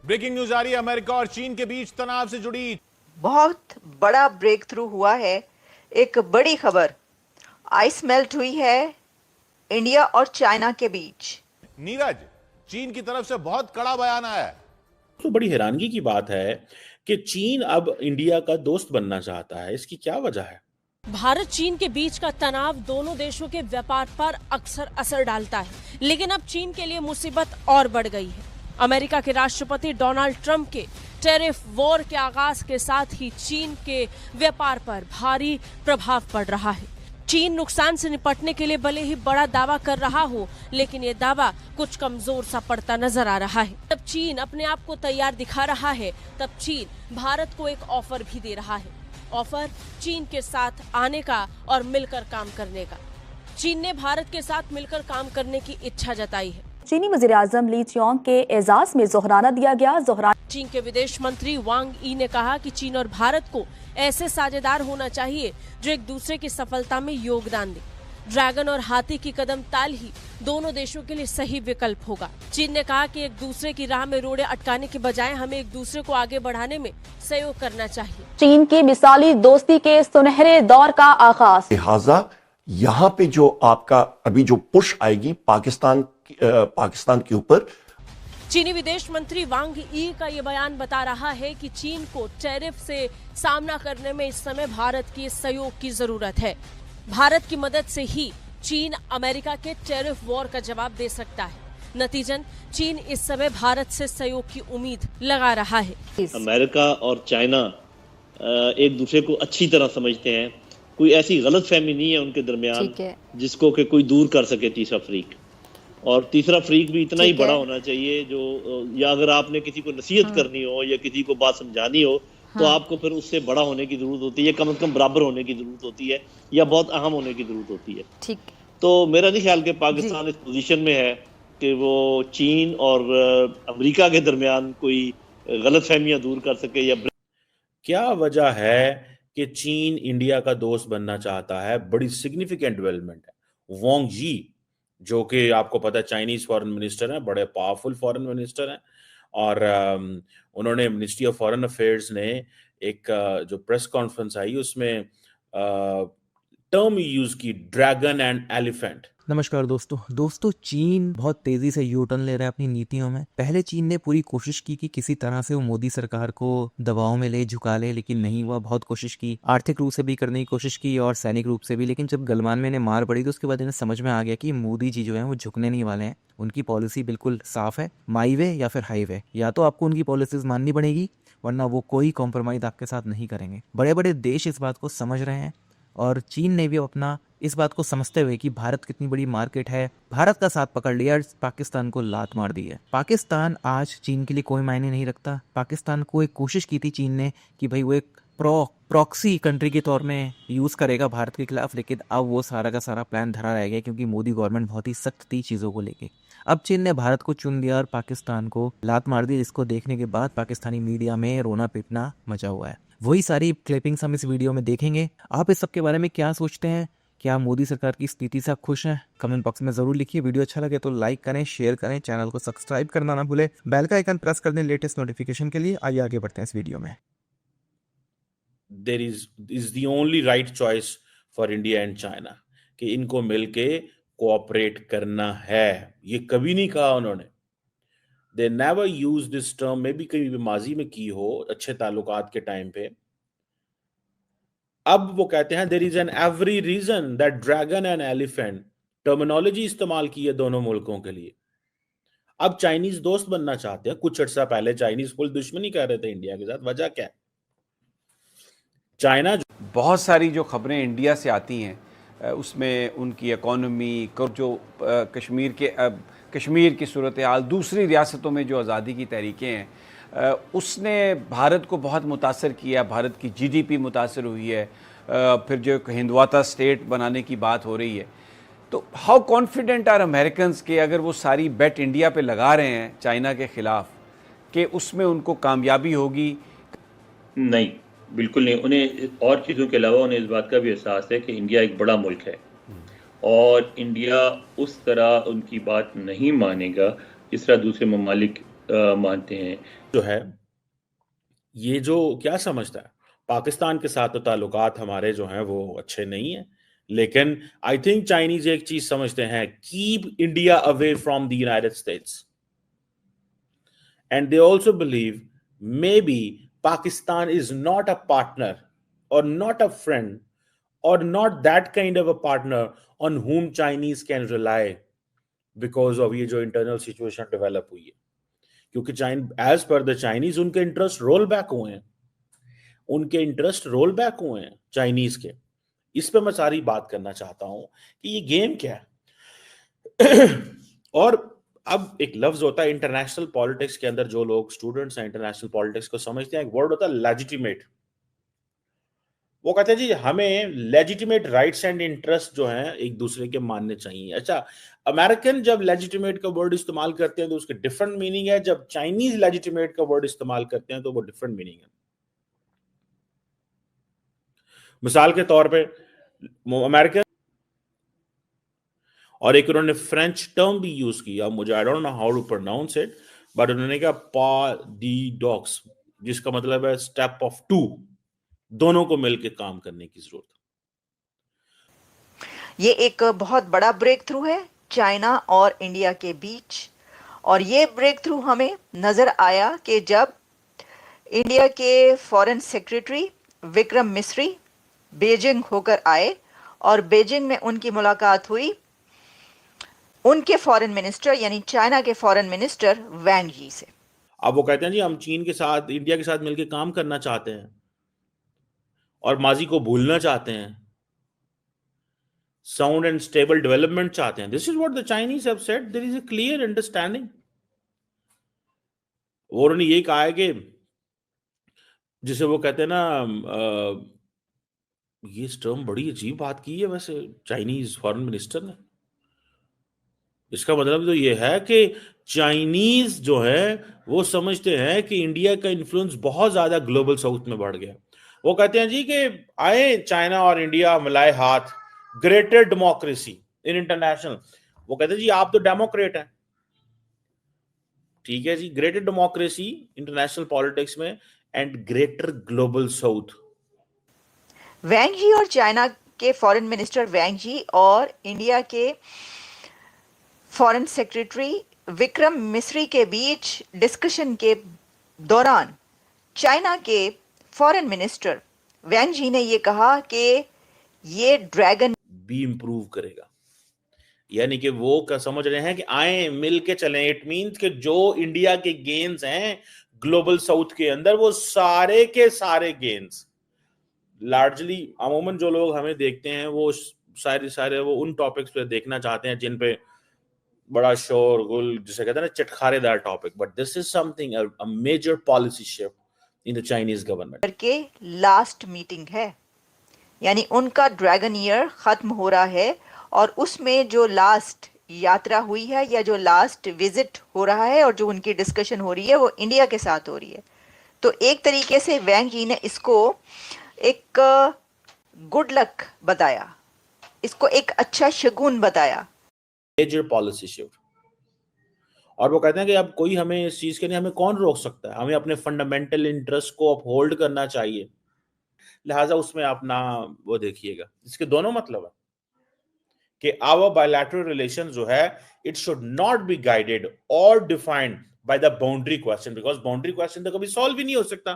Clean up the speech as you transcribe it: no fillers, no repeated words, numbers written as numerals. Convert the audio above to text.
Breaking news आ रही है, America और चीन के बीच तनाव से जुड़ी बहुत बड़ा ब्रेक थ्रू हुआ है। एक बड़ी खबर, आइस मेल्ट हुई है इंडिया और चाइना के बीच। नीरज, चीन की तरफ से बहुत कड़ा बयान आया है। तो बड़ी हैरानगी की बात है कि चीन अब इंडिया का दोस्त बनना चाहता है। इसकी क्या वजह है? भारत चीन के बीच का तनाव दोनों देशों के व्यापार पर अक्सर असर डालता है, लेकिन अब चीन के लिए मुसीबत और बढ़ गई है। अमेरिका के राष्ट्रपति डोनाल्ड ट्रंप के टैरिफ वॉर के आगाज के साथ ही चीन के व्यापार पर भारी प्रभाव पड़ रहा है। चीन नुकसान से निपटने के लिए भले ही बड़ा दावा कर रहा हो, लेकिन ये दावा कुछ कमजोर सा पड़ता नजर आ रहा है। जब चीन अपने आप को तैयार दिखा रहा है, तब चीन भारत को एक ऑफर भी दे रहा है। ऑफर चीन के साथ आने का और मिलकर काम करने का। चीन ने भारत के साथ मिलकर काम करने की इच्छा जताई है। चीनी वज़ीर-ए-आज़म ली चियोंग के एजाज में जोहराना दिया गया। चीन के विदेश मंत्री वांग यी ने कहा कि चीन और भारत को ऐसे साझेदार होना चाहिए जो एक दूसरे की सफलता में योगदान दे। ड्रैगन और हाथी की कदम ताल ही दोनों देशों के लिए सही विकल्प होगा। चीन ने कहा कि एक दूसरे की राह में रोड़े अटकाने के बजाय हमें एक दूसरे को आगे बढ़ाने में सहयोग करना चाहिए। चीन की मिसाली दोस्ती के सुनहरे दौर का आगाज। लिहाजा यहाँ पे जो आपका अभी जो पुश आएगी पाकिस्तान के ऊपर। चीनी विदेश मंत्री वांग यी का ये बयान बता रहा है कि चीन को टैरिफ से सामना करने में इस समय भारत के सहयोग की जरूरत है। भारत की मदद से ही चीन अमेरिका के टैरिफ वॉर का जवाब दे सकता है। नतीजन चीन इस समय भारत से सहयोग की उम्मीद लगा रहा है। अमेरिका और चाइना एक दूसरे को अच्छी तरह समझते हैं। कोई ऐसी गलतफहमी नहीं है उनके दरमियान जिसको कि कोई दूर कर सके तीसरा फरीक। और तीसरा फरीक भी इतना ही बड़ा होना चाहिए जो, या अगर आपने किसी को नसीहत करनी हो या किसी को बात समझानी हो, तो आपको फिर उससे बड़ा होने की जरूरत होती है, कम से कम बराबर होने की जरूरत होती है, या बहुत अहम होने की जरूरत होती है। ठीक। तो मेरा नहीं ख्याल कि पाकिस्तान इस पोजीशन में है कि वो चीन और अमेरिका के दरमियान कोई गलतफहमियां दूर कर सके। या क्या वजह है कि चीन इंडिया का दोस्त बनना चाहता है? बड़ी सिग्निफिकेंट डेवलपमेंट है। वांग यी, जो कि आपको पता है चाइनीज फॉरेन मिनिस्टर हैं, बड़े पावरफुल फॉरेन मिनिस्टर हैं, और उन्होंने मिनिस्ट्री ऑफ फॉरेन अफेयर्स ने एक जो प्रेस कॉन्फ्रेंस आई उसमें टर्म यूज की, ड्रैगन एंड एलिफेंट। नमस्कार दोस्तों, चीन बहुत तेजी से यू टर्न ले रहा है अपनी नीतियों में। पहले चीन ने पूरी कोशिश की कि किसी तरह से वो मोदी सरकार को दबाव में ले, झुका ले, लेकिन नहीं हुआ। बहुत कोशिश की, आर्थिक रूप से भी करने की कोशिश की और सैनिक रूप से भी, लेकिन जब गलवान में इन्हें मार पड़ी तो उसके बाद इन्हें समझ में आ गया कि मोदी जी जो है वो झुकने नहीं वाले हैं। उनकी पॉलिसी बिल्कुल साफ है, माई वे या फिर हाईवे। या तो आपको उनकी पॉलिसीज माननी पड़ेगी, वरना वो कोई कॉम्प्रोमाइज आपके साथ नहीं करेंगे। बड़े बड़े देश इस बात को समझ रहे हैं और चीन ने भी अपना इस बात को समझते हुए कि भारत कितनी बड़ी मार्केट है, भारत का साथ पकड़ लिया, पाकिस्तान को लात मार दी है। पाकिस्तान आज चीन के लिए कोई मायने नहीं रखता। पाकिस्तान को एक कोशिश की थी चीन ने कि भाई वो एक प्रॉक्सी कंट्री के तौर में यूज करेगा भारत के खिलाफ, लेकिन अब वो सारा का सारा प्लान धरा रह गया क्योंकि मोदी गवर्नमेंट बहुत ही सख्त थी चीजों को लेके। अब चीन ने भारत को चुन लिया और पाकिस्तान को लात मार दी, जिसको देखने के बाद पाकिस्तानी मीडिया में रोना पीटना मचा हुआ है। वही सारी क्लिपिंग्स हम इस वीडियो में देखेंगे। आप इस सब के बारे में क्या सोचते हैं? क्या मोदी सरकार की स्थिति से आप खुश हैं? कमेंट बॉक्स में जरूर लिखिए। वीडियो अच्छा लगे तो लाइक करें, शेयर करें, चैनल को सब्सक्राइब करना ना भूलें, बेल का आइकन प्रेस कर दें लेटेस्ट नोटिफिकेशन के लिए। आइए आगे बढ़ते हैं इस वीडियो में। There is the only right choice for India and China कि इनको मिलके कोऑपरेट करना है। ये कभी नहीं कहा उन्होंने। They never use this term, मे भी कभी भी माजी में की हो अच्छे ताल्लुकात के टाइम पे। अब वो कहते हैं there is an every reason that dragon and elephant terminology इस्तेमाल की है दोनों मुल्कों के लिए। अब चाइनीज दोस्त बनना चाहते हैं। कुछ अर्सा पहले चाइनीज फुल दुश्मनी कर रहे थे इंडिया के साथ। वजह क्या है? चाइना बहुत सारी जो खबरें इंडिया से आती हैं उसमें उनकी इकॉनमी जो कश्मीर की सूरत हाल, दूसरी रियासतों में जो आज़ादी की तहरीकें हैं, उसने भारत को बहुत मुतासर किया। भारत की जीडीपी मुतासर हुई है। फिर जो हिंदवाता स्टेट बनाने की बात हो रही है, तो हाउ कॉन्फिडेंट आर अमेरिकन्स के अगर वो सारी बेट इंडिया पे लगा रहे हैं चाइना के ख़िलाफ़ कि उसमें उनको कामयाबी होगी? नहीं, बिल्कुल नहीं। उन्हें और चीज़ों के अलावा उन्हें इस बात का भी एहसास है कि इंडिया एक बड़ा मुल्क है और इंडिया उस तरह उनकी बात नहीं मानेगा जिस तरह दूसरे ममालिक मानते हैं। जो है ये जो क्या समझता है, पाकिस्तान के साथ तो ताल्लुकात हमारे जो हैं वो अच्छे नहीं है, लेकिन आई थिंक चाइनीज एक चीज समझते हैं, keep India away from the United States, and they also believe maybe Pakistan is not a partner और not a friend or not that kind of a partner on whom Chinese can rely because of ये जो internal situation develop हुई है, क्योंकि as per the Chinese उनके interest roll back हुए हैं, Chinese के। इस पे मैं सारी बात करना चाहता हूं कि ये गेम क्या है। और अब एक लफ्ज होता है इंटरनेशनल पॉलिटिक्स के अंदर, जो लोग स्टूडेंट्स हैं इंटरनेशनल पॉलिटिक्स को समझते हैं, एक वर्ड होता है लेजिटिमेट। वो कहते हैं जी हमें लेजिटिमेट राइट्स एंड इंटरेस्ट जो हैं एक दूसरे के मानने चाहिए। अच्छा, अमेरिकन जब लेजिटिमेट का वर्ड इस्तेमाल करते हैं तो उसके डिफरेंट मीनिंग है, जब चाइनीज लेजिटिमेट का वर्ड इस्तेमाल करते हैं तो वो डिफरेंट मीनिंग है। मिसाल के तौर पे अमेरिकन, और एक उन्होंने फ्रेंच टर्म भी यूज किया, मुझे I don't know how to pronounce it, but उन्होंने कहा पाराडॉक्स, जिसका मतलब है स्टेप ऑफ टू, दोनों को मिलकर काम करने की जरूरत है। ये एक बहुत बड़ा ब्रेक थ्रू है चाइना और इंडिया के बीच, और ये ब्रेक थ्रू हमें नजर आया कि जब इंडिया के foreign secretary Vikram Misri Beijing होकर आए और बीजिंग में उनकी मुलाकात हुई उनके फॉरेन मिनिस्टर यानी चाइना के फॉरेन मिनिस्टर वैंग यी से। अब वो कहते हैं जी हम चीन के साथ, इंडिया के साथ मिलकर काम करना चाहते हैं और माजी को भूलना चाहते हैं, साउंड एंड स्टेबल डेवलपमेंट चाहते हैं। This is what the Chinese have said, there is a clear understanding. और उन्होंने ये कहा है कि जिसे वो कहते हैं ना, ये टर्म बड़ी अजीब बात की है वैसे चाइनीज फॉरेन मिनिस्टर ने। इसका मतलब तो ये है कि चाइनीज जो है वो समझते हैं कि इंडिया का इन्फ्लुएंस बहुत ज्यादा ग्लोबल साउथ में बढ़ गया। वो कहते हैं जी कि आए चाइना और इंडिया मिलाए हाथ, ग्रेटर डेमोक्रेसी इन इंटरनेशनल। वो कहते हैं जी आप तो डेमोक्रेट हैं, ठीक है जी, ग्रेटर डेमोक्रेसी इंटरनेशनल पॉलिटिक्स में एंड ग्रेटर ग्लोबल साउथ। वैंग यी और चाइना के फॉरेन मिनिस्टर वैंग यी और इंडिया के फॉरेन सेक्रेटरी विक्रम मिस्री के बीच डिस्कशन के दौरान चाइना के फॉरेन मिनिस्टर वैंग यी ने ये कहा कि ये ड्रैगन भी इंप्रूव करेगा, यानी कि वो क्या समझ रहे हैं कि आए मिल के चलें। इट मीन्स कि जो इंडिया के गेन्स हैं ग्लोबल साउथ के अंदर, वो सारे के सारे गेन्स लार्जली अमूमन जो लोग हमें देखते हैं वो सारे वो उन टॉपिक्स पे देखना चाहते हैं जिन पे बड़ा शोर गुल, जिसे कहते हैं ना चटखारेदार topic, but this is something a major policy shift in the Chinese government. के लास्ट मीटिंग है, यानी उनका ड्रैगन ईयर खत्म हो रहा है और उसमें जो लास्ट यात्रा हुई है या जो लास्ट विजिट हो रहा है और जो उनकी डिस्कशन हो रही है वो इंडिया के साथ हो रही है। तो एक तरीके से वैंग यी ने इसको एक गुड लक बताया, इसको एक अच्छा शगुन बताया, मेजर पॉलिसी शिफ्ट। और वो कहते हैं कि अब कोई हमें इस चीज के लिए, हमें कौन रोक सकता है, हमें अपने फंडामेंटल इंटरेस्ट को अपहोल्ड करना चाहिए, लिहाजा उसमें अपना वो देखिएगा। इसके दोनों मतलब है कि आवर बायलैटरल रिलेशन जो है it should not be guided और defined by the boundary question, because boundary question तो कभी सॉल्व ही नहीं हो सकता।